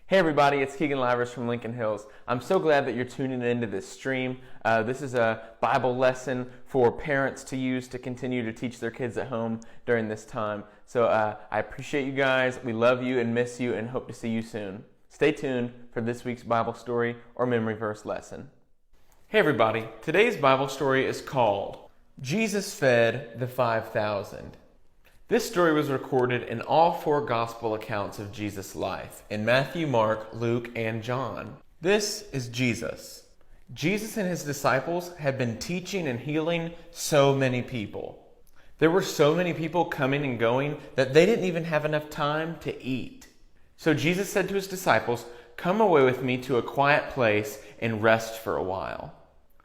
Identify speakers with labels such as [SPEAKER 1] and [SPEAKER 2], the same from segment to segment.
[SPEAKER 1] Hey everybody, it's Kegan Livers from Lincoln Hills. I'm so glad that you're tuning into this stream. This is a Bible lesson for parents to use to continue to teach their kids at home during this time. So I appreciate you guys. We love you and miss you and hope to see you soon. Stay tuned for this week's Bible story or memory verse lesson. Hey everybody, today's Bible story is called Jesus Fed the 5,000. This story was recorded in all four gospel accounts of Jesus' life, in Matthew, Mark, Luke, and John. This is Jesus. Jesus and his disciples had been teaching and healing so many people. There were so many people coming and going that they didn't even have enough time to eat. So Jesus said to his disciples, "Come away with me to a quiet place and rest for a while."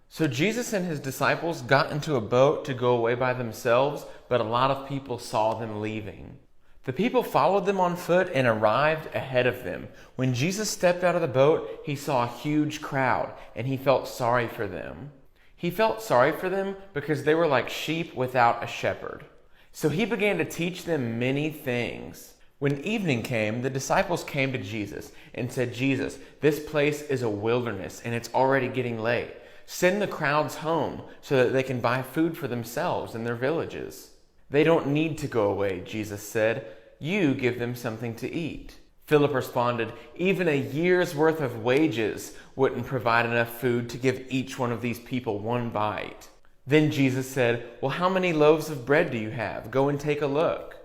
[SPEAKER 1] So Jesus and his disciples got into a boat to go away by themselves, but a lot of people saw them leaving. The people followed them on foot and arrived ahead of them. When Jesus stepped out of the boat, he saw a huge crowd, and he felt sorry for them. He felt sorry for them because they were like sheep without a shepherd. So he began to teach them many things. When evening came, the disciples came to Jesus and said, "Jesus, this place is a wilderness, and it's already getting late. Send the crowds home so that they can buy food for themselves in their villages." "They don't need to go away," Jesus said. "You give them something to eat." Philip responded, "Even a year's worth of wages wouldn't provide enough food to give each one of these people one bite." Then Jesus said, "Well, how many loaves of bread do you have? Go and take a look."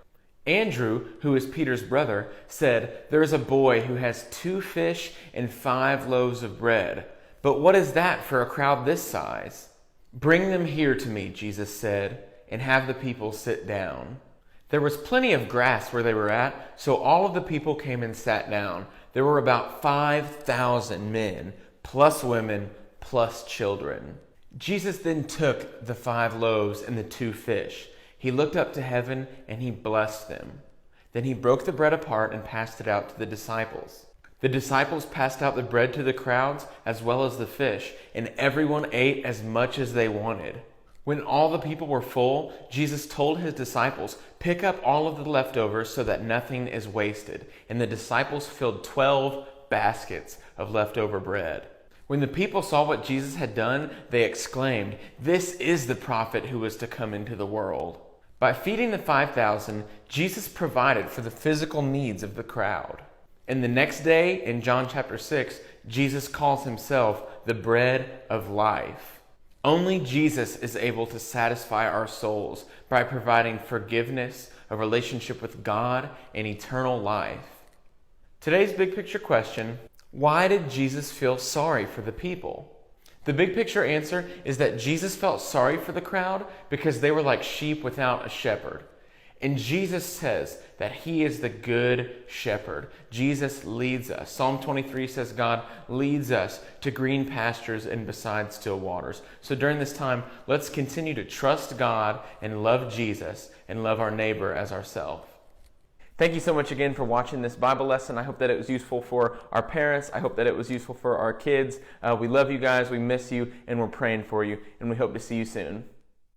[SPEAKER 1] Andrew, who is Peter's brother, said, "There is a boy who has 2 fish and 5 loaves of bread. But what is that for a crowd this size?" "Bring them here to me," Jesus said, "and have the people sit down." There was plenty of grass where they were at, so all of the people came and sat down. There were about 5,000 men, plus women, plus children. Jesus then took the 5 loaves and the 2 fish. He looked up to heaven and he blessed them. Then he broke the bread apart and passed it out to the disciples. The disciples passed out the bread to the crowds as well as the fish, and everyone ate as much as they wanted. When all the people were full, Jesus told his disciples, "Pick up all of the leftovers so that nothing is wasted." And the disciples filled 12 baskets of leftover bread. When the people saw what Jesus had done, they exclaimed, "This is the prophet who was to come into the world." By feeding the 5,000, Jesus provided for the physical needs of the crowd. And the next day, in John chapter 6, Jesus calls himself the bread of life. Only Jesus is able to satisfy our souls by providing forgiveness, a relationship with God, and eternal life. Today's big picture question: why did Jesus feel sorry for the people? The big picture answer is that Jesus felt sorry for the crowd because they were like sheep without a shepherd. And Jesus says that he is the good shepherd. Jesus leads us. Psalm 23 says God leads us to green pastures and beside still waters. So during this time, let's continue to trust God and love Jesus and love our neighbor as ourselves. Thank you so much again for watching this Bible lesson. I hope that it was useful for our parents. I hope that it was useful for our kids. We love you guys. We miss you, and we're praying for you, and we hope to see you soon.